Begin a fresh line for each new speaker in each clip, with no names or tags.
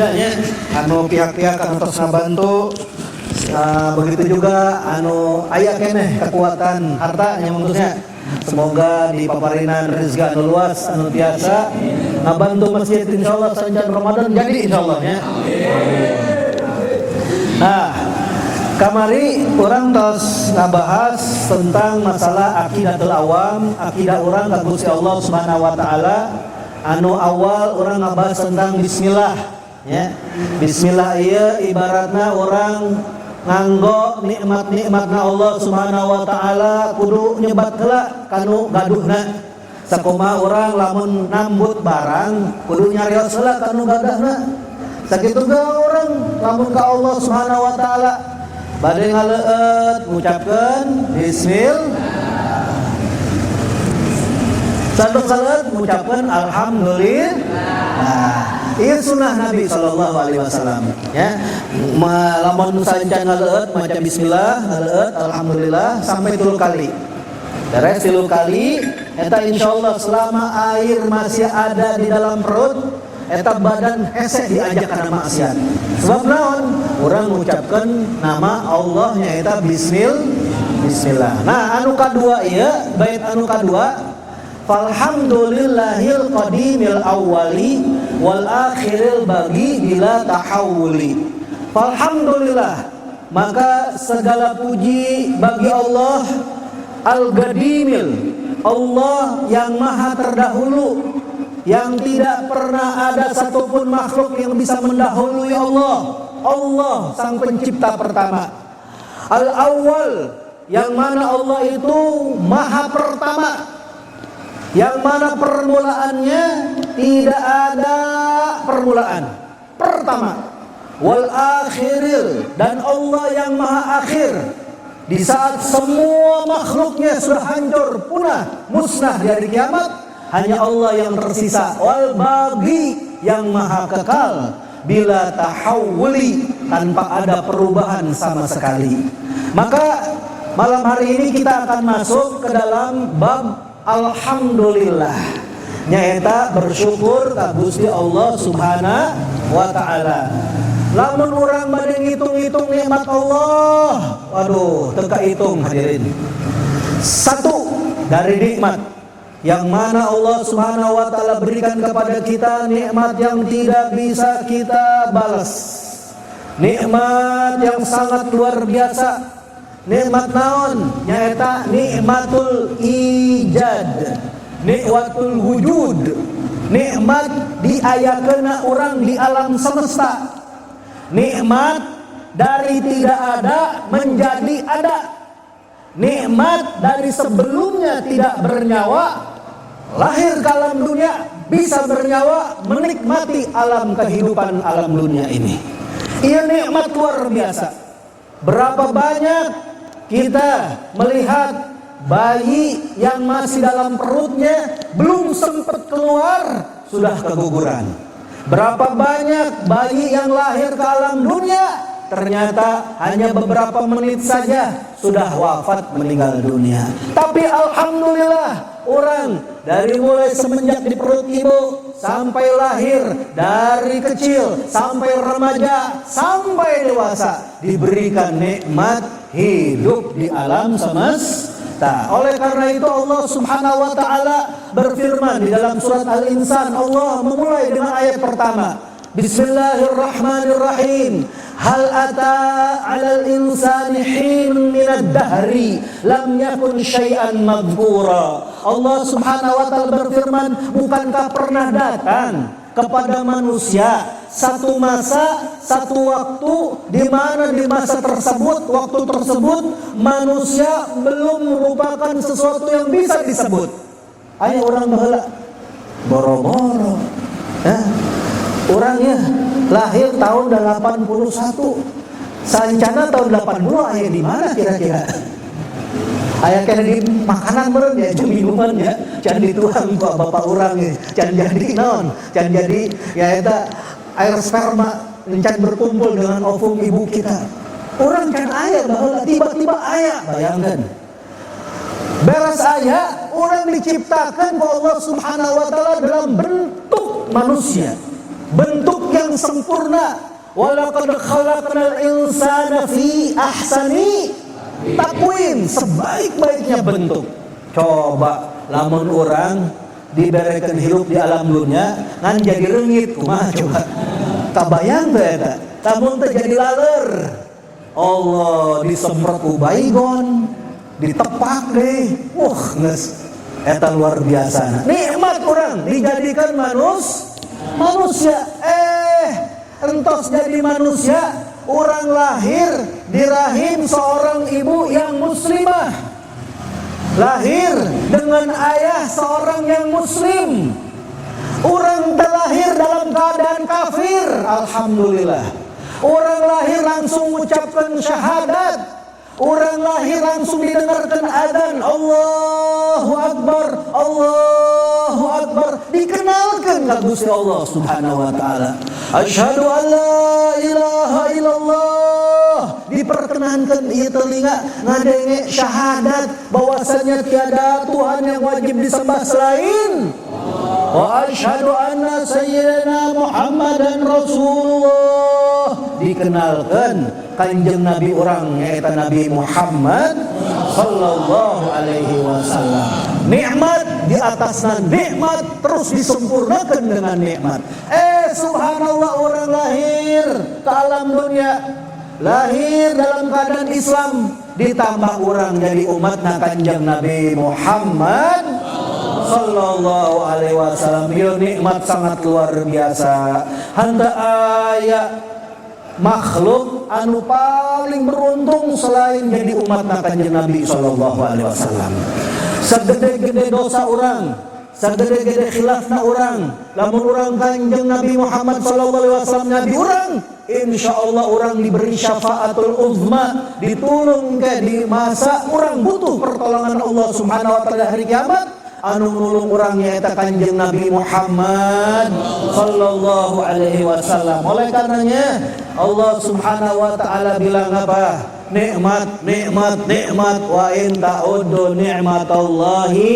tidaknya pihak-pihak anu tos ngabantu. Begitu juga aya keneh kekuatan harta nya maksudnya. Semoga di paparinan rezeki anu luas anu biasa ngabantu masjid insyaallah sanjan Ramadan jadi insyaallah ya. Nah, kamari orang tos ngabahas tentang masalah aqidatul awam, akidah orang ka Gusti Allah Subhanahu wa taala. Anu awal orang ngabahas tentang bismillah ya. Bismillah ieu ibaratna orang nganggo nikmat-nikmatna Allah Subhanahu wa taala kudu nyebat heula kanu gaduhna. Sakumaha urang lamun nambut barang kudu nyarios heula kanu gadahna. Sakitu ge urang lamun ka Allah Subhanahu wa taala bade ngaleut ngucapkeun bismillah. Sandok salat ngucapkeun alhamdulillah. Ieu sunnah Nabi sallallahu alaihi wasallam ya. Lamun sancan ngaleut maca bismillah, ngaleut alhamdulillah sampai 3 kali. Beres 3 kali eta insyaallah selama air masih ada di dalam perut eta badan hese diajak kana maksiat. Sebab naon? Urang ngucapkeun nama Allah nya eta bismillah. Nah, anu kadua ieu bait anu kadua falhamdulillahil qadimil awwali wal akhiril bagi bila tahawuli. Falhamdulillah, maka segala puji bagi Allah al-qadimil, Allah yang maha terdahulu, yang tidak pernah ada satupun makhluk yang bisa mendahului Allah. Allah sang pencipta pertama. Al-awwal, yang mana Allah itu maha pertama, yang mana permulaannya tidak ada permulaan, pertama. Wal akhiril, dan Allah yang maha akhir. Di saat semua makhluknya sudah hancur, punah, musnah dari kiamat, hanya Allah yang tersisa. Wal bagi, yang maha kekal, bila tahawuli, tanpa ada perubahan sama sekali. Maka malam hari ini kita akan masuk ke dalam bab alhamdulillah, nyaeta bersyukur ka Gusti Allah Subhanahu wa taala. Lamun urang bade ngitung-ngitung nikmat Allah, waduh teu kahitung hadirin. Satu dari nikmat yang mana Allah Subhanahu wa taala berikan kepada kita, nikmat yang tidak bisa kita balas. Nikmat yang sangat luar biasa. Nikmat naon? Nyaeta nikmatul ijad, nikmatul wujud. Nikmat diayakeuna urang di alam semesta. Nikmat dari tidak ada menjadi ada. Nikmat dari sebelumnya tidak bernyawa, lahir ke alam dunia, bisa bernyawa, menikmati alam kehidupan alam dunia ini. Ia nikmat luar biasa. Berapa banyak kita melihat bayi yang masih dalam perutnya belum sempat keluar sudah keguguran. Berapa banyak bayi yang lahir ke alam dunia ternyata hanya beberapa menit saja sudah wafat meninggal dunia. Tapi alhamdulillah, orang dari mulai semenjak di perut ibu sampai lahir, dari kecil sampai remaja sampai dewasa diberikan nikmat hidup di alam semesta. Oleh karena itu Allah Subhanahu wa taala berfirman di dalam surat Al-Insan. Allah memulai dengan ayat pertama, Bismillahirrahmanirrahim. Hal ata 'alal insani hinun minad dahri lam yakun syai'an madhkura. Allah Subhanahu wa taala berfirman, bukankah pernah datang kepada manusia satu masa, satu waktu, di mana di masa tersebut, waktu tersebut manusia belum merupakan sesuatu yang bisa disebut. Aya orang baheula boro-boro, orangnya lahir tahun 81, sancana tahun 80 aya di mana kira-kira? Aya kena di makanan meureun ya, jeung minuman ya, can dituang ku bapak urang ya, can jadi naon? Can jadi ya eta air sperma can berkumpul dengan ovum ibu kita. Urang can aya baheula tiba-tiba aya, bayangkan. Beres aya, urang diciptakan ku Allah Subhanahu wa taala dalam bentuk manusia. Bentuk yang yang sempurna. Walaqad khalaqnal insana fi ahsani taqwim, sebaik-baiknya bentuk. Coba lamun orang diberikan hidup di alam dunia ngan jadi reungit kumaha coba. Kabayang teh eta. Lamun teh jadi laler. Allah disemprot ku baygon, ditepak deh. Geus eta luar biasa. Nikmat orang dijadikan manusia. Entos jadi manusia, orang lahir di rahim seorang ibu yang muslimah, lahir dengan ayah seorang yang muslim. Orang terlahir dalam keadaan kafir, alhamdulillah. Orang lahir langsung mengucapkan syahadat. Orang lahir langsung didengarkan adzan, Allahu Akbar, Allahu Akbar, dikenalkan ka Gusti Allah Subhanahu wa taala. Asyhadu an la ilaha illallah, diperkenankan ieu telinga ngadenge syahadat bahwasanya tiada Tuhan yang wajib disembah selain wa asyhadu anna sayyidina Muhammadan Rasulullah, dikenalkan kanjeng Nabi orang yaitu Nabi Muhammad sallallahu alaihi wasallam. Nikmat di atasnya nikmat, terus disempurnakan dengan nikmat. Subhanallah, orang lahir ke alam dunia, lahir dalam keadaan Islam, ditambah orang jadi umatna kanjeng Nabi Muhammad sallallahu alaihi wasallam. Ieu nikmat sangat luar biasa. Henteu aya makhluk anu paling beruntung selain jadi umat kanjeng Nabi sallallahu alaihi wasallam. Segede-gede dosa orang, segede-gede khilafna orang, lamun orang kanjeng Nabi Muhammad sallallahu alaihi wasallam nabi orang, insyaallah orang diberi syafaatul uzma, ditulung ke di masa orang butuh pertolongan Allah Subhanahu wa taala hari kiamat. Anu nulung orang nyaeta kanjeng Nabi Muhammad sallallahu alaihi wasallam. Oleh karenanya Allah Subhanahu wa taala bilang apa? Nikmat, nikmat, nikmat, wa in ta'uddu ni'matallahi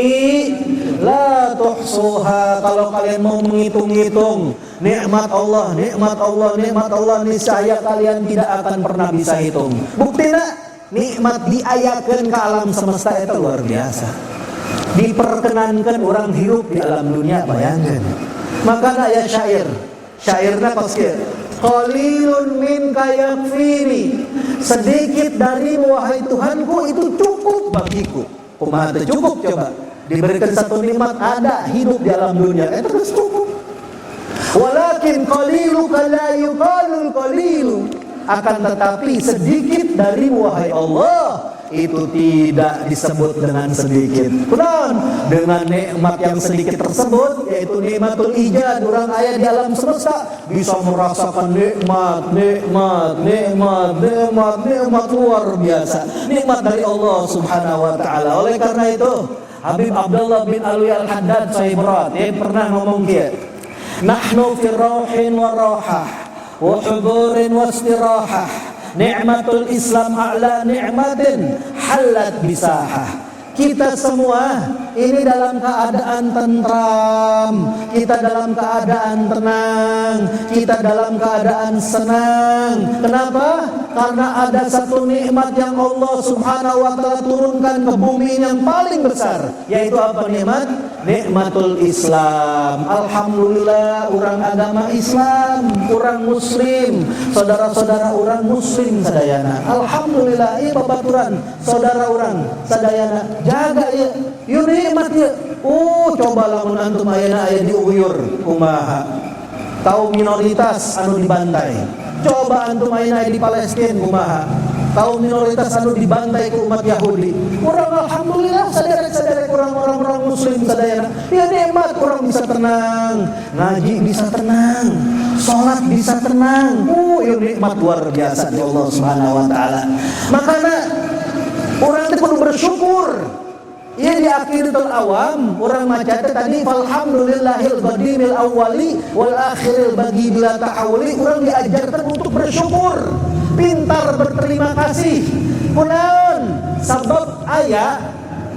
la tuhsuha. Kalau kalian mau menghitung-hitung nikmat Allah, nikmat Allah, nikmat Allah, niscaya kalian tidak akan pernah bisa hitung. Buktina nikmat diayakeun ke alam semesta itu luar biasa. Diperkenankan orang hidup di alam dunia, bayangkan. Maka aya syairna pasti qalilun minka yakfini, sedikit dari wahai Tuhanku itu cukup bagiku. Kumaha teu cukup coba? Diberikan satu nikmat ada hidup di alam dunia, itu terus cukup. Walakin qaliluka la yuqalul qalilu, akan tetapi sedikit dari wahai Allah itu tidak disebut dengan sedikit. Kemudian dengan nikmat yang sedikit tersebut, yaitu nikmatul ijad, orang aya di alam semesta bisa merasakan nikmat luar biasa, nikmat dari Allah Subhanahu wa taala. Oleh karena itu Habib Abdullah bin Alwi Al-Haddad Sahib Berat pernah ngomong dia, nahnu fi rauhin wa rahah wa hudurin wa istirahah, ni'matul Islam a'la ni'matin halat bisahah. Kita semua ini dalam keadaan tentram, kita dalam keadaan tenang, kita dalam keadaan senang. Kenapa? Karena ada satu nikmat yang Allah Subhanahu wa taala turunkan ke bumi yang paling besar, yaitu apa nikmat? Nikmatul Islam. Alhamdulillah orang agama Islam, orang muslim, saudara-saudara orang muslim sadayana. Alhamdulillah ieu babaturan saudara orang sadayana. Jaga ya, yuk nikmat ya. Coba lamun antum ayeuna aya di Uyghur, kumaha? Tahu minoritas anu dibantai. Coba antum ayeuna di Palestina, kumaha? Tahu minoritas anu dibantai ku umat Yahudi. Orang alhamdulillah sadaya-sadaya orang-orang muslim sadayana. Ya nikmat, orang bisa tenang, ngaji bisa tenang, salat bisa tenang. Ieu nikmat luar biasa di Allah Subhanahu wa taala. Makanya orang itu perlu bersyukur. Ia di Aqidatul Awam orang maca tadi falhamdulillahil qadimil awwali wal akhiril bagi bila ta'awuli. Orang diajarkan untuk bersyukur, pintar berterima kasih. Kunaon sabab aya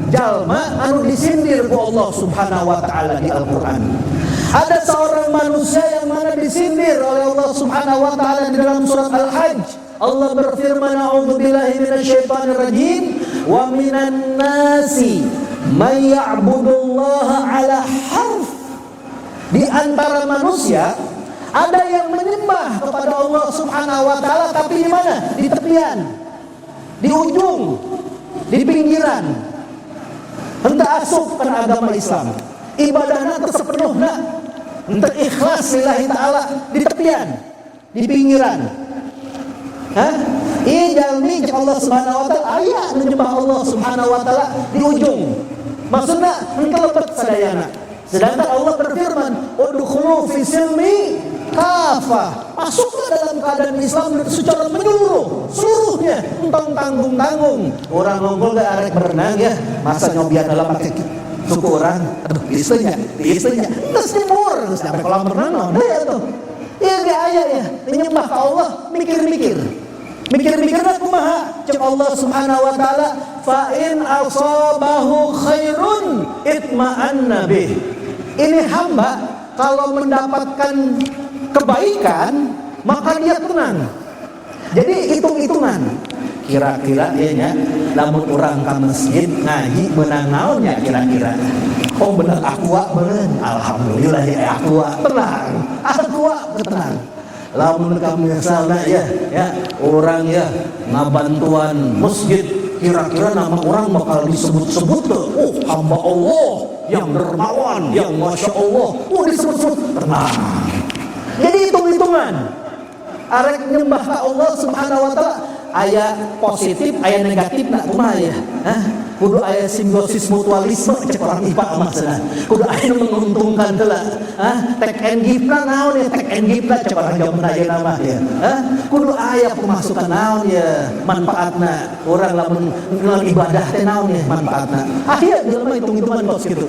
jalma anu disindir ku Allah Subhanahu wa taala di Al-Qur'an. Ada seorang manusia yang mana disindir oleh Allah Subhanahu wa taala di dalam surat Al-Hajj, Allah berfirman, a'udzubillahi minasyaitonirrajim, wa minan nasi may ya'budullaha 'ala harf. Di antara manusia ada yang menyembah kepada Allah Subhanahu wa taala, tapi di mana? Di tepian, di ujung, di pinggiran. Hendak asup ke agama Islam, ibadahnya tersepenuhna, hendak ikhlas lillahi taala, di tepian, di pinggiran. Iya jalmi jeung Allah Subhanahu wa taala, aya nu nyembah Allah Subhanahu wa taala di ujung. Maksudna engkelebet sadayana. Sedangkan Allah berfirman, udkhulu fi silmi kafah. Masuklah dalam keadaan Islam secara menyeluruh, seluruhnya, entong tanggung-tanggung. Orang nongol gak arek berenang ya, masa nyobian dalam pakai suku orang, aduh istrinya, terus timur, terus sampai kolam berenang, no, ya tuh. Iya gak aya ya, menyembah ke Allah, mikir-mikir kumaha, cek Allah Subhanahu wa taala, fa in asabahu khairun itma'anna bih. Ini hamba kalau mendapatkan kebaikan maka dia tenang. Jadi hitung-hitungan. Kira-kira ya nya lamun urang ka masjid ngaji menang naonnya kira-kira. Oh bener aqua bener. Alhamdulillah ya aqua tenang. Aqua tenang. Lamun ka misalna ya orang ya ngabantuan masjid, kira-kira nama orang bakal disebut-sebut tuh. Oh hamba Allah yang dermawan, yang masya Allah. Oh disebut-sebut tenang. Jadi hitung-hitungan. Arek nyembah ka Allah Subhanahu wa taala, aya positif, aya negatif nak kumaha ya? Kudu aya simbiosis mutualisme cek orang IPA maksudna. Kudu aya menguntungkan heula. Take and give na naon ya? Take and give na cek orang jaman ayeuna mah ya. Kudu aya pemasukan naon ya? Manfaatna. Urang lamun ibadah teh naon ya manfaatna. Aya jelema hitung-hitungan kos kitu.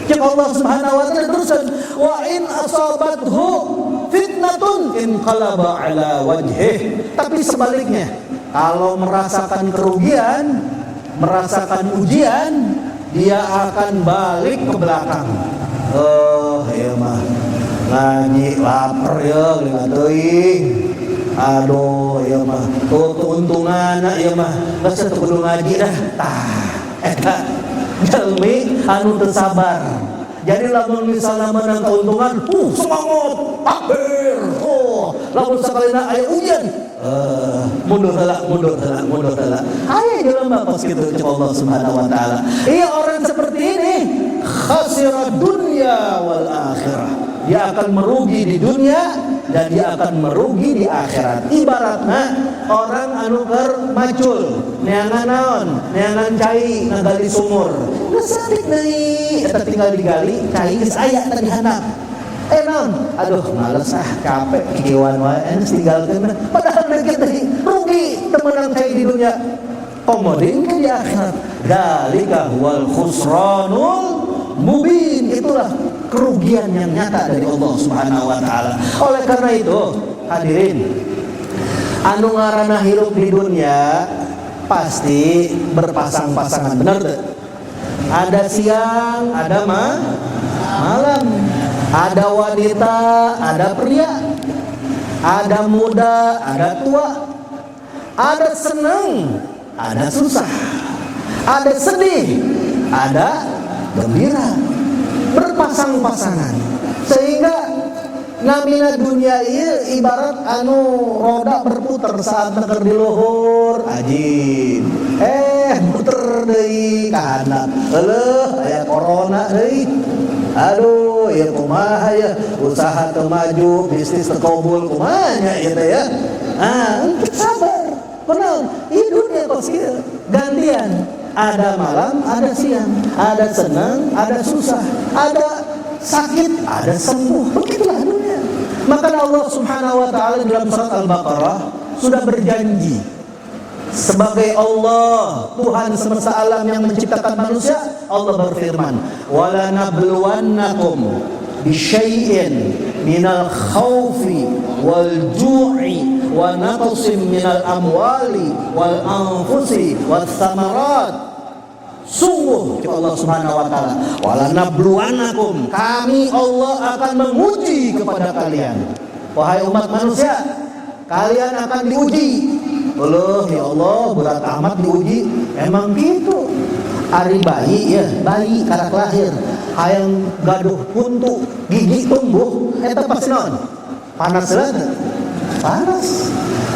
Cek Allah Subhanahu wa taala teruskan, wa in asabathu fitnatun inqalaba ala wajhih. Tapi sebaliknya, kalau merasakan kerugian, merasakan ujian, dia akan balik ke belakang. Ya mah ngaji lapar ya geus teuing. Aduh ya mah tuh keuntungan ya mah geus teu kudu ngaji dah. Eta jalmi anu teu sabar. Jadi lamun misalnya menang keuntungan, semangat, takbir. Lamun sakalina aya ujian, mundur heula. Aya jelema kos kitu cek Allah Subhanahu wa taala. Iya orang seperti ini khasira dunya wal akhirah. Dia akan merugi di dunia dan dia akan merugi di akhirat. Ibaratna orang anu keur macul, neangan naon? Neangan cai ngagali sumur. Geus deui eta tinggal digali, cai geus aya tadi handap. Naon? Aduh males capek kikieuan wae geus tinggalkeun. Padahal deui teh rugi teu meunang cai di dunia. Komodin ke di akhirat. Dzalika wal khusranul mubin. Itulah kerugian yang nyata dari Allah Subhanahu wa taala. Oleh karena itu, hadirin, anu ngaranna hirup di dunia pasti berpasang-pasangan, benar tuh? Ada siang, ada malam. Ada wanita, ada pria. Ada muda, ada tua. Ada senang, ada susah. Ada sedih, ada gembira. Berpasang-pasangan, sehingga namina dunia ieu ibarat anu roda berputar saat neker di luhur ajin muter deui ka handap. Euleuh aya corona deui. Aduh ya kumaha ya, usaha teu maju, bisnis teu kabul, kumaha nya ieu teh ya. Untuk sabar. Benar, ieu dunia kos kieu gantian. Ada malam, ada siang, ada senang, ada susah, ada sakit, ada sembuh. Begitulah dunia. Maka Allah Subhanahu wa taala dalam surat Al-Baqarah sudah berjanji sebagai Allah, Tuhan semesta alam yang menciptakan manusia. Allah berfirman, "Wala nabluwannakum bisyai'in minal khaufi wal ju'i wa naqsim minal amwali wal anfusi was samarat." Sungguh Allah Subhanahu wa taala, wala nabluwanakum, kami Allah akan menguji kepada kalian wahai umat manusia, kalian akan diuji. Allah, ya Allah, berat amat diuji. Emang gitu. Ari bayi ya, bayi karak lahir hayang gaduh puntu, gigi tumbuh, eta pasti naon? Panas banget. Panas.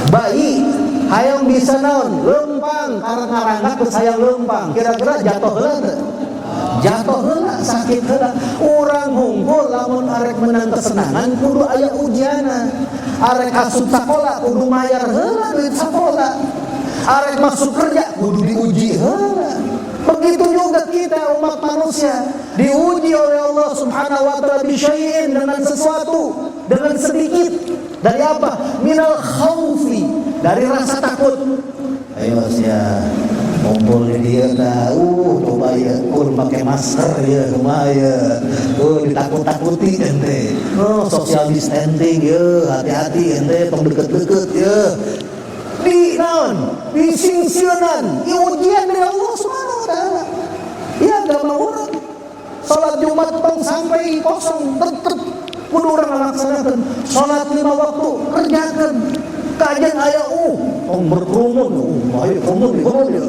Bayi hayang bisa naon? Lempang, karak ngarangkat terus hayang lempang. Kira-kira jatuh heula teu? Jatuh heula, sakit heula. Urang hungkul lamun arek menang kesenangan kudu aya ujiana. Arek asup sakola kudu mayar heula duit sakola. Arek masuk kerja kudu diuji heula. Begitu juga kita umat manusia diuji oleh Allah Subhanahu wa taala bisyai'in, dengan sesuatu, dengan sedikit. Dari apa? Minal khaufi, dari rasa takut. Ayo sia ngumpul di dia coba ya pakai masker ya, lumayan. Ditakut-takuti ente. Social distancing ya, hati-hati ente tong deket-deket ya. Di naon? Di singsieunan, ujian dari Allah Subhanahu wa taala. Ya agama orang. Salat Jumat tong sampai kosong tetep kudu urang ngalaksanakeun. Salat 5 waktu kerjakeun. Kajian aya tong berkerumun. Ayo kerumun ya.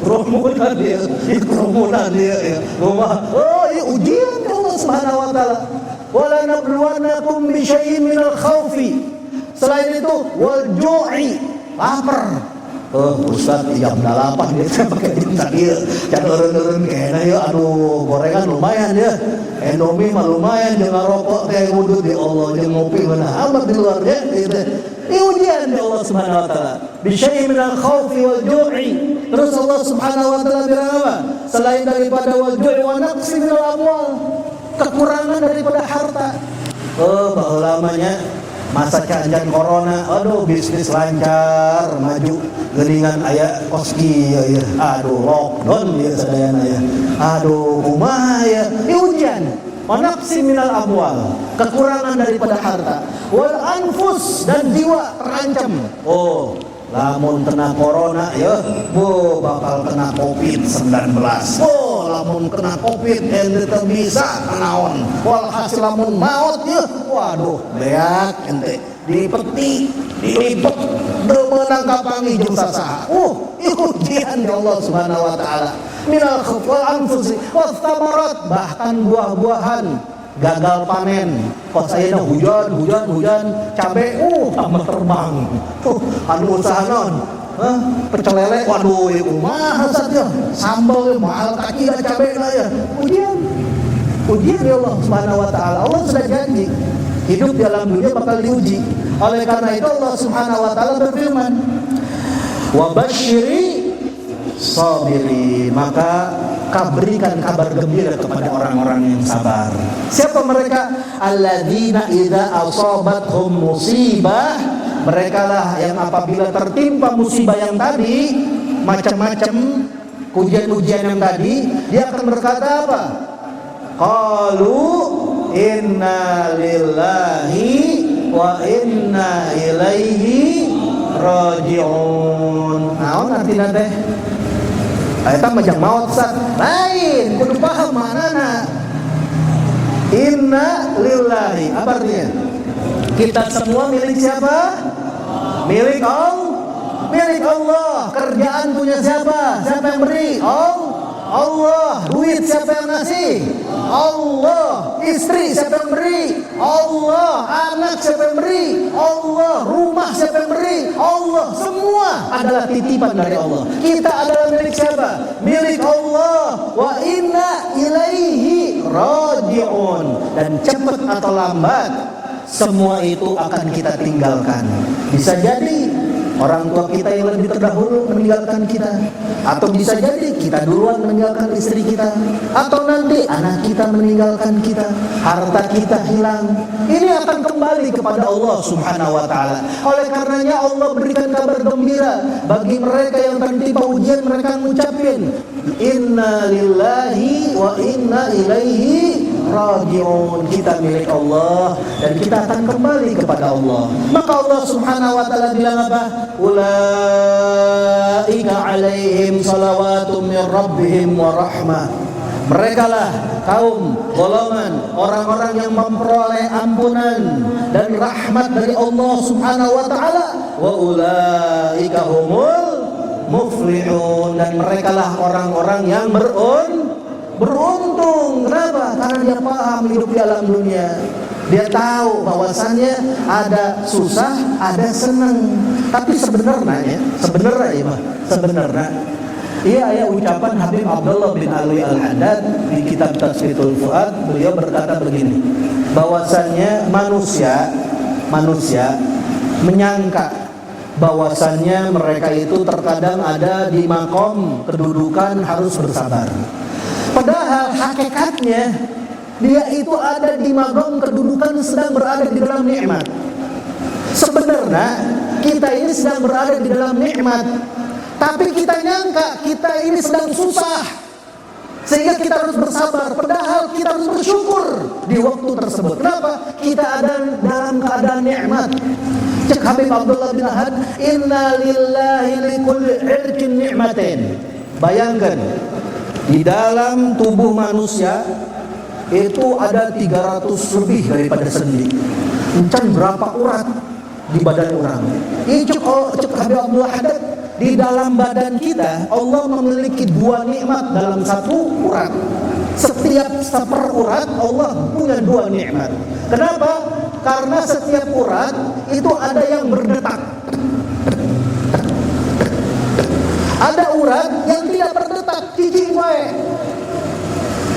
Kerumunan dia, kerumunan dia ya. Ini ujian dari Allah Subhanahu wa taala. Wala nabluwannakum bi syai'in minal khaufi. Selain itu wal ju'i, lapar. Ustaz jam 8 dia pakai jam dia. Jangan turun-turun kayaknya ya, aduh gorengan lumayan ya. Indomie mah lumayan, jangan rokok kayak wudhu di Allah, jangan ngopi mana amat di luar ya. Ini ujian dari Allah Subhanahu wa taala. Bi syai'in minal khaufi wal ju'i. Terus Allah Subhanahu wa taala bilang apa? Selain daripada wal ju'i wa naqsi minal amwal, kekurangan daripada harta. Lamanya masa cancan corona, aduh bisnis lancar, maju, geningan aya koski ya, aduh lockdown ya sadayana ya, aduh kumaha ya, ujian, wanaqsi minal amwal, kekurangan daripada harta, wal anfus, dan jiwa terancam. Lamun kena corona ya, bakal kena COVID-19. Lamun kena COVID ente teu bisa naon. Walhasil lamun maot ya, waduh, beak ente dipeti, dilipet, teu meunang kapangi jeung sasaha. Ujian dari Allah Subhanahu wa taala. Minal khawfi wal anfusi was thamarat, bahkan buah-buahan gagal panen. Pas ayeuna hujan, cabe tambah terbang. Anu usaha naon? Pecel lele, waduh ieu kumaha saja. Sambal mahal kaki da cabe na ya. Ujian ya Allah Subhanahu wa taala. Allah sudah janji hidup dalam dunia bakal diuji. Oleh karena itu Allah Subhanahu wa taala berfirman, "Wa basyiri sabirin." Maka berikan kabar gembira kepada orang-orang yang sabar. Siapa mereka? Alladzina idza asabathum musibah, merekalah yang apabila tertimpa musibah yang tadi, macam-macam ujian-ujian yang tadi, dia akan berkata apa? Qalu inna lillahi wa inna ilaihi raji'un. Naon artina teh? Eta majang maot Ustaz. Lain, kudu paham maknana. Inna lillahi, apa artinya? Kita semua milik siapa? Milik Allah. Milik Allah. Kerjaan punya siapa? Siapa yang beri? Allah. Duit siapa yang ngasih? Allah. Istri siapa yang beri? Allah. Anak siapa yang beri? Allah. Rumah siapa yang beri? Allah. Semua adalah titipan dari Allah. Kita adalah milik siapa? Milik Allah. Wa inna ilaihi raji'un. Dan cepat atau lambat semua itu akan kita tinggalkan. Bisa jadi orang tua kita yang lebih terdahulu meninggalkan kita, atau bisa jadi kita duluan meninggalkan istri kita, atau nanti anak kita meninggalkan kita, harta kita hilang. Ini akan kembali kepada Allah Subhanahu wa taala. Oleh karenanya Allah berikan kabar gembira bagi mereka yang tertimpa ujian, mereka mengucapkan inna lillahi wa inna ilaihi raji'un. Kita milik Allah dan kita akan kembali kepada Allah. Maka Allah Subhanahu wa taala bilang apa? Ulaika alaihim salawatun min rabbihim wa rahmah Merekalah kaum golongan orang-orang yang memperoleh ampunan dan rahmat dari Allah Subhanahu wa taala. Wa ulaika humul muflihun, dan merekalah orang-orang yang beruntung. Kenapa? Karena dia paham hidup di alam dunia. Dia tahu bahwasannya ada susah, ada senang. Tapi sebenarnya iya ucapan Habib Abdullah bin Ali Al-Haddad di kitab Tasfiyatul Fuad. Beliau berkata begini, bahwasannya manusia menyangka bahwasannya mereka itu terkadang ada di makom kedudukan harus bersabar. Padahal hakikatnya dia itu ada di makom kedudukan sedang berada di dalam nikmat. Sebenarnya kita ini sedang berada di dalam nikmat, tapi kita nyangka kita ini sedang susah, sehingga kita harus bersabar. Padahal kita harus bersyukur di waktu tersebut. Kenapa? Kita ada dalam keadaan nikmat. Cek Habib Abdullah bin Ahad, inna lillahi likulli irkin ni'matin. Bayangkan, di dalam tubuh manusia itu ada 300 lebih daripada sendi. Encan berapa urat di badan orang. Ini cek Habib Abdullah Haddad, di dalam badan kita Allah memiliki 2 nikmat dalam 1 urat. Setiap seperurat Allah punya 2 nikmat. Kenapa? Karena setiap urat itu ada yang berdetak. Ada urat yang tidak berdetak, cicing wae.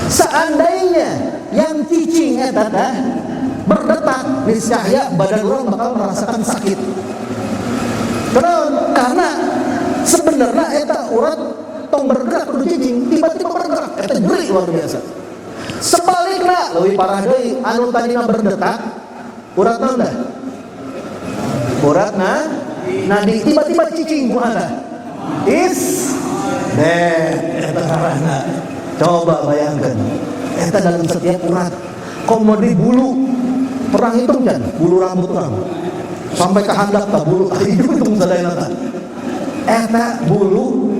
Seandainya yang cicing eta berdetak, niscaya badan orang bakal merasakan sakit. Kenapa? Karena sebenarnya eta urat tong bergerak kudu cicing, tiba-tiba bergerak, eta nyeri luar biasa. Sebaliknya leuwih parah deui, anu tadina berdetak urat naon? Uratna nadi tiba-tiba cicing kumaha? Eta karana. Coba bayangkan, eta dalam setiap urat komodi bulu. Perang hitung kan, bulu rambut orang sampai ke handap tak bulu hitung sadayana tah. Eta bulu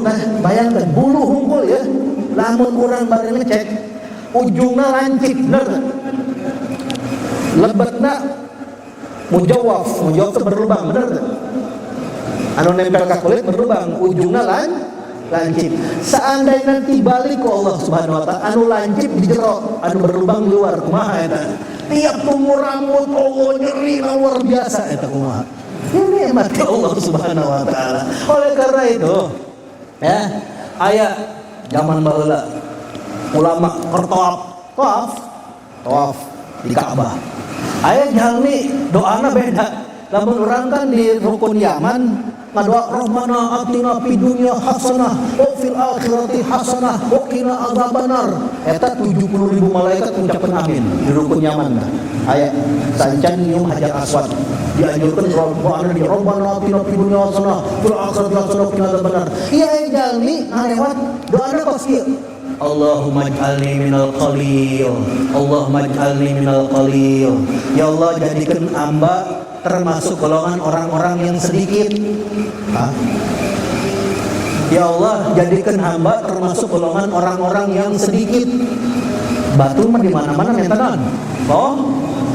tah, bayangkan bulu hungkul ya. Lamun urang bari ngecek ujungna lancip bener. Lebetna mujawaf itu berlubang bener teh. Anu nempel ka kulit berlubang, ujungna lancip. Seandainya nanti balik ke Allah Subhanahu wa taala, anu lancip di jero, anu berlubang di luar, kumaha eta? Tiap tumbuh rambut Allah nyeri luar biasa eta kumaha. Ini nikmat Allah Subhanahu wa taala. Oleh karena itu, ya, aya zaman baheula ulama tawaf di Ka'bah. Aya jalmi doana beda. Lamun urang kan di rukun Yaman ngadoa Rabbana atina fid dunya hasanah wa fil akhirati hasanah wa qina adzabannar. Eta 70.000 malaikat ngucapkeun amin di rukun Yaman. Aya sancan nyium hajar aswad. Dianjurkeun Rabbana atina fid dunya hasanah fil akhirati hasanah wa qina adzabannar. Ieu jalmi ngarewat doana kos kieu. Allahumma ij'alni minal qalil. Allahumma ij'alni minal qalil. Ya Allah, jadikan hamba termasuk golongan orang-orang yang sedikit. Ya Allah, jadikan hamba termasuk golongan orang-orang yang sedikit. Batu mah di mana-mana mentanan.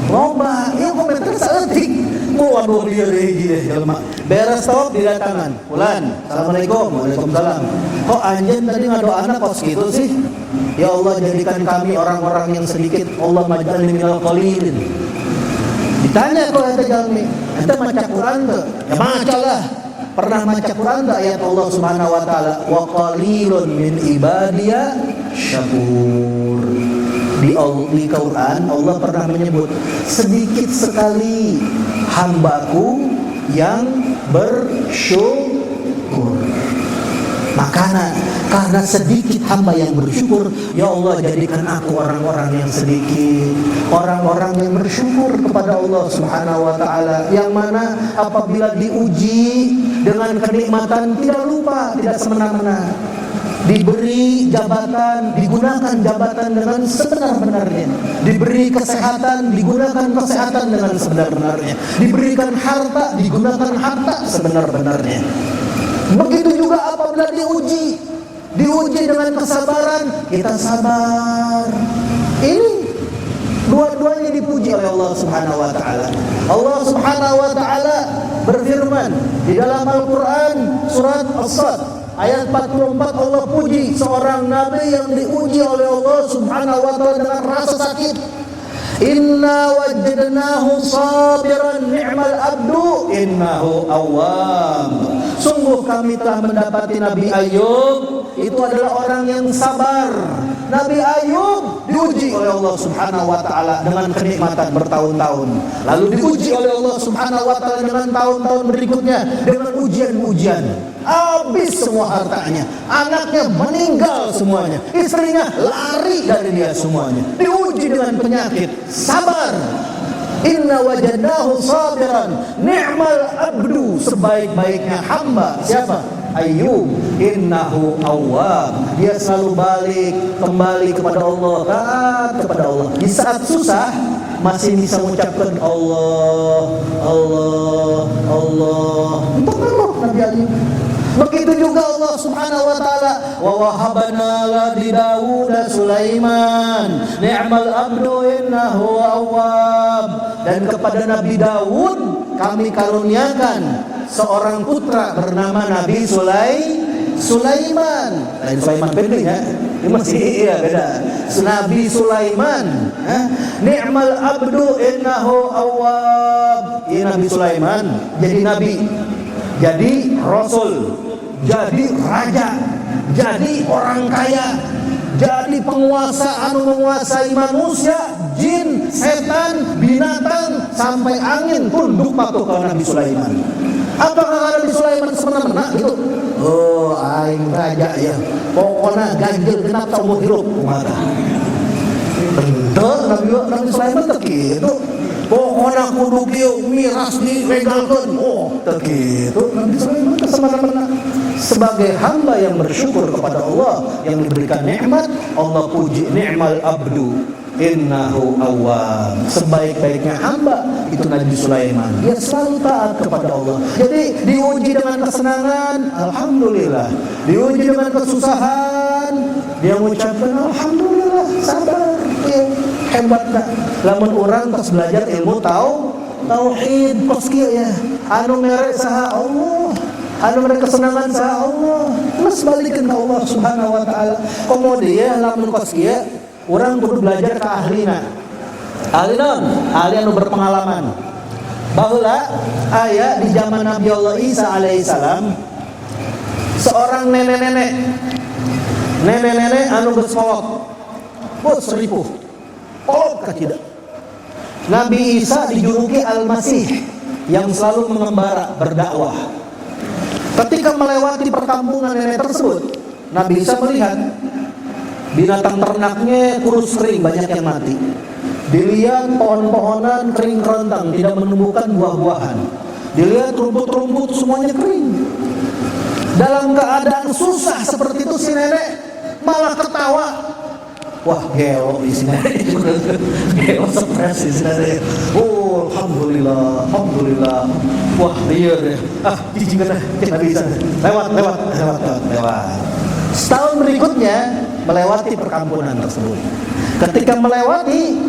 Loba, ieu komentar saeutik. Waduh dia hiji jelema. Beres tawaf didatangan. Fulan, assalamualaikum. Waalaikumsalam. Kok anjeun tadi ngadoana kos gitu sih? Ya Allah, jadikan kami orang-orang yang sedikit. Allah maj'alni minal qalilin. Ditanya kok eta jalmi, ente maca Quran teu? Ya macalah. Pernah maca Quran teu ayat Allah Subhanahu wa taala, wa qalilun min ibadiya syakur. Di Quran Allah pernah menyebut sedikit sekali hambaku yang bersyukur. Makanya karena sedikit hamba yang bersyukur, ya Allah jadikan aku orang-orang yang sedikit, orang-orang yang bersyukur kepada Allah Subhanahu wa taala, yang mana apabila diuji dengan kenikmatan tidak lupa, tidak semena-mena. Diberi jabatan, digunakan jabatan dengan sebenar-benarnya. Diberi kesehatan, digunakan kesehatan dengan sebenar-benarnya. Diberikan harta, digunakan harta sebenar-benarnya. Begitu juga apabila diuji diuji dengan kesabaran, kita sabar. Ini dua-duanya dipuji oleh Allah Subhanahu wa taala. Allah Subhanahu wa taala berfirman di dalam Al-Qur'an surat As-Sad ayat 44, Allah puji seorang nabi yang diuji oleh Allah Subhanahu wa taala dengan rasa sakit. Inna wajadnahu sabiran ni'mal abdu innahu awwab. Sungguh kami telah mendapati Nabi Ayub, itu adalah orang yang sabar. Nabi Ayub diuji oleh Allah Subhanahu wa taala dengan kenikmatan bertahun-tahun. Lalu diuji oleh Allah Subhanahu wa taala dengan tahun-tahun berikutnya dengan ujian-ujian. Habis semua hartanya, anaknya meninggal semuanya, istrinya lari dari dia semuanya. Diuji dengan penyakit, sabar. Inna wajadnahu sabiran ni'mal abdu, sebaik-baiknya hamba siapa? Ayub. Innahu awwab, dia selalu balik kembali kepada Allah, taat kepada Allah. Di saat susah masih bisa mengucapkan Allah, Allah, Allah. Itu kan Nabi Ayub. Begitu juga Allah Subhanahu wa taala, wa wahabna li Daud Sulaiman ni'mal abdu innahu awwab. Dan kepada Nabi Daud kami karuniakan seorang putra bernama Nabi Sulaiman. Lain Sulaiman pendek ya. Ini masih beda. Nabi Sulaiman, ni'mal abdu innahu awwab. Ini Nabi Sulaiman jadi nabi, jadi rasul, jadi raja, jadi orang kaya, jadi penguasa menguasai manusia, jin, setan, binatang, sampai angin tunduk patuh kalau Nabi Sulaiman. Apakah Nabi Sulaiman semena-mena gitu? Oh, aing raja ya. Pokoknya ganjil genap saumur hidup. Bener Nabi Sulaiman tak gitu. Pokoknya kudu kieu miras dilegalkeun. Oh, teu kitu. Nabi Sulaiman semena-mena. Sebagai hamba yang bersyukur kepada Allah yang diberikan nikmat, Allah puji ni'mal abdu innahu awwab. Sebaik-baiknya hamba itu Nabi Sulaiman. Dia selalu taat kepada Allah. Jadi diuji dengan kesenangan, alhamdulillah. Diuji dengan kesusahan, dia mengucapkan alhamdulillah, sabar. Ya, hebat dah. Lamun orang pas belajar ilmu tauhid kos kieu ya. Anu mere saha Allah. Anu mere kesenangan saha Allah. Terus balikeun ka Allah Subhanahu wa taala. Komodia lamun kos kieu urang kudu belajar ka ahlina. Ahli naon? Ahli anu berpengalaman. Baheula aya di zaman Nabi Allah Isa alaihissalam seorang nenek-nenek anu geus kolot. Bos ripuh. Kolot ka tidak. Nabi Isa dijuluki Al-Masih yang selalu mengembara berdakwah. Ketika melewati perkampungan nenek tersebut, Nabi Isa melihat binatang ternaknya kurus kering, banyak yang mati. Dilihat pohon-pohonan kering kerontang, tidak menumbuhkan buah-buahan. Dilihat rumput-rumput semuanya kering. Dalam keadaan susah seperti itu si nenek malah ketawa. Wah, gelo di sini. Gelo stres di sini. Oh, alhamdulillah, alhamdulillah. Wah, liar ya. Jijik kan kita bisa. Lewat. Setahun berikutnya melewati perkampungan tersebut. Ketika melewati,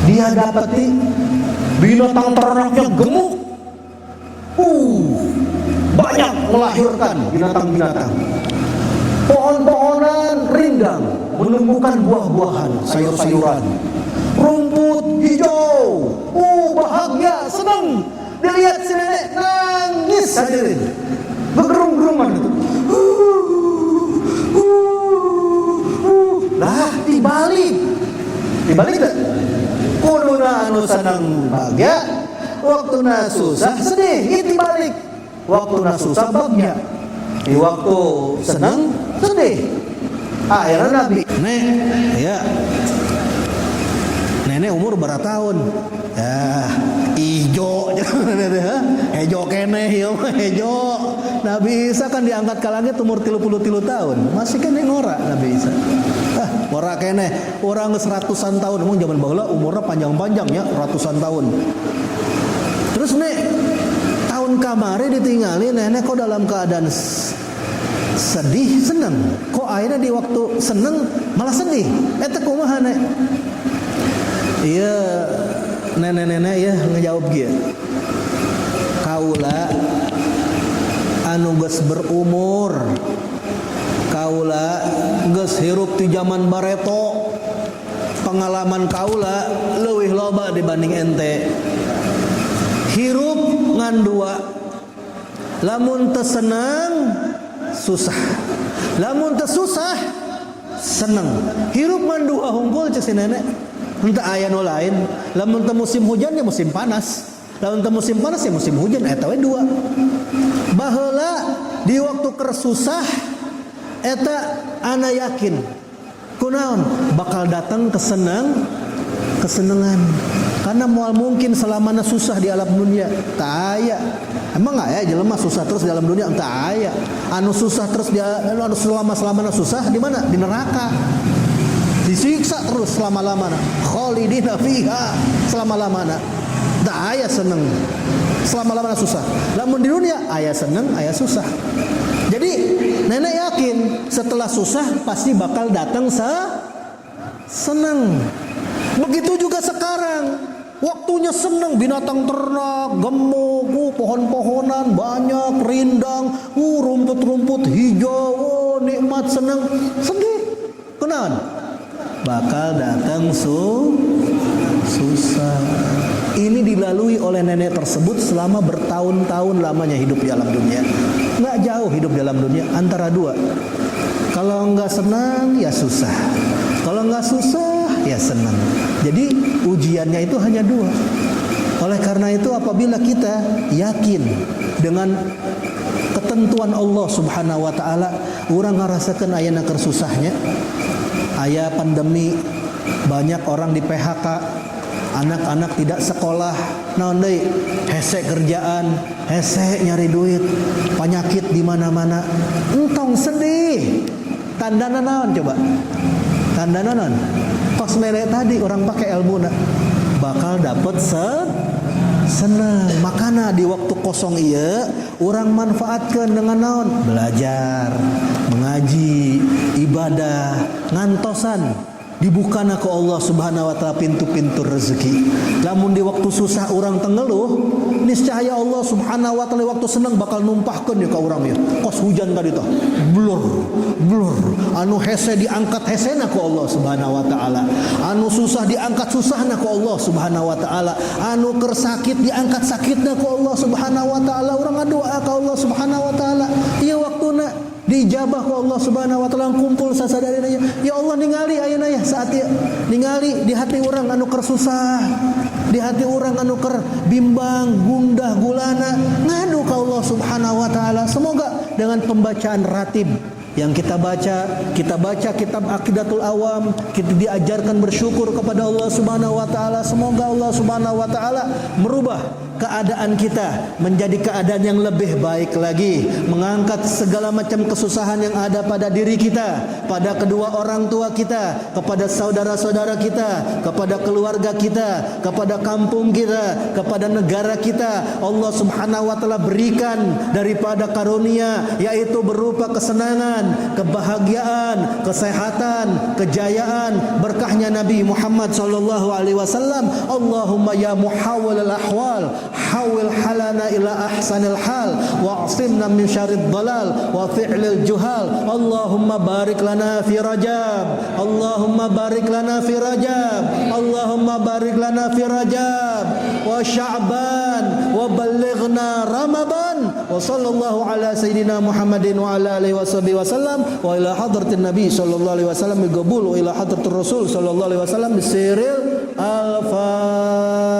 dia dapati binatang ternaknya gemuk. Banyak melahirkan binatang-binatang. Pohon-pohonan rindang menumbuhkan buah-buahan, sayur-sayuran. Rumput hijau. Bahagia, senang. Dilihat si nenek nangis hadirin. Bergerung-gerungan gitu. Lah dibalik tak? Kuduna anu senang bahagia, waktu na susah sedih. Itu dibalik. Waktu na susah bahagia, di waktu senang sedih. Akhirnya Nabi nenek umur berapa tahun? Ya, ijo hejo keneh ya hejo. Nabi Isa kan diangkat ke langit umur 33 tahun. Masih keneh ngora Nabi Isa. Ngora keneh, orang seratusan tahun. Emang zaman baheula umurnya panjang-panjang ya, ratusan tahun. Terus nek tahun kamari ditinggali nenek kok dalam keadaan
sedih seneng, kok akhirnya di waktu seneng malah sedih, eta kumaha nek? Iya nenek-nenek ya ngejawab dia, kaula anu geus berumur, kaula geus hirup di zaman bareto, pengalaman kaula leuwih loba dibanding ente. Hirup ngan dua, lamun teu seneng susah, lamun teu susah seneng. Hirup ngan dua hungkul cek si nenek. Henteu aya nu lain, lamun teu musim hujan ya musim panas, lamun teu musim panas ya musim hujan, eta we dua. Baheula di waktu keur susah eta ana yakin kunaon bakal datang kesenangan. Karena moal mungkin selamana susah di alam dunia tak aya. Emang aya jelema susah terus di alam dunia? Tak aya. Anu susah terus anu selama-lamana susah di mana? Di neraka. Disiksa terus selama-lamana. Khalidina fiha selama-lamana. Tak aya seneng. Selama-lamana susah. Lamun di dunia aya seneng, aya susah. Jadi nenek yakin setelah susah pasti bakal datang seneng. Begitu juga sekarang. Waktunya senang, binatang ternak, gemuk, pohon-pohonan banyak, rindang, rumput-rumput hijau, nikmat, senang. Sedih. Kenapa? Bakal datang susah. Ini dilalui oleh nenek tersebut selama bertahun-tahun lamanya hidup di alam dunia. Nggak jauh hidup di alam dunia, antara dua. Kalau nggak senang ya susah, kalau nggak susah ya senang. Jadi ujiannya itu hanya dua. Oleh karena itu apabila kita yakin dengan ketentuan Allah Subhanahu wa taala, urang ngarasakeun ayeuna keur susahnya, aya pandemi, banyak orang di PHK, anak-anak tidak sekolah, naon deui, hese kerjaan, hese nyari duit, penyakit di mana-mana, entong sedih. Tandana naon coba? Tandana naon? Pas mere tadi orang pakai ilmu bakal dapat senang. Makanya di waktu kosong iya orang manfaatkan dengan naon? Belajar, mengaji, ibadah, ngantosan. Dibukana ke Allah Subhanahu wa taala pintu-pintu rezeki. Lamun di waktu susah orang tengeluh, niscaya Allah Subhanahu wa taala waktu senang bakal numpahkeun ya ka urang ya. Kos hujan tadi tah. Blur. Anu hese diangkat hesena ku Allah Subhanahu wa taala. Anu susah diangkat susahna ku Allah Subhanahu wa taala. Anu keur sakit diangkat sakitna ku Allah Subhanahu wa taala. Urang ngadoa ka Allah Subhanahu wa taala. Ieu waktuna dijabah ku Allah Subhanahu wa taala kumpul sasadayana. Ya Allah ningali ayeuna ya saat ieu. Ningali di hati urang anu keur susah, di hati urang anu keur bimbang, gundah, gulana, ngadu ka Allah Subhanahu wa taala. Semoga dengan pembacaan ratib yang kita baca kitab Aqidatul Awam, kita diajarkan bersyukur kepada Allah Subhanahu wa taala. Semoga Allah Subhanahu wa taala merubah keadaan kita menjadi keadaan yang lebih baik lagi, mengangkat segala macam kesusahan yang ada pada diri kita, pada kedua orang tua kita, kepada saudara-saudara kita, kepada keluarga kita, kepada kampung kita, kepada negara kita. Allah Subhanahu wa taala berikan daripada karunia, yaitu berupa kesenangan, kebahagiaan, kesehatan, kejayaan, berkahnya Nabi Muhammad sallallahu alaihi wasallam. Allahumma ya muhawwilal ahwal, hawil halana ila ahsanil hal wa asimna min syarrid dalal wa fi'lil juhal. Allahumma barik lana fi Rajab, Allahumma barik lana fi Rajab, Allahumma barik lana fi Rajab wa Sya'ban wa ballighna Ramadan. Wa sallallahu ala sayyidina Muhammadin wa ala alihi wasallam wa ila hadratin Nabi sallallahu alaihi wasallam bi qabul wa ila hadratir Rasul sallallahu alaihi wasallam bi sirril al-Fatihah.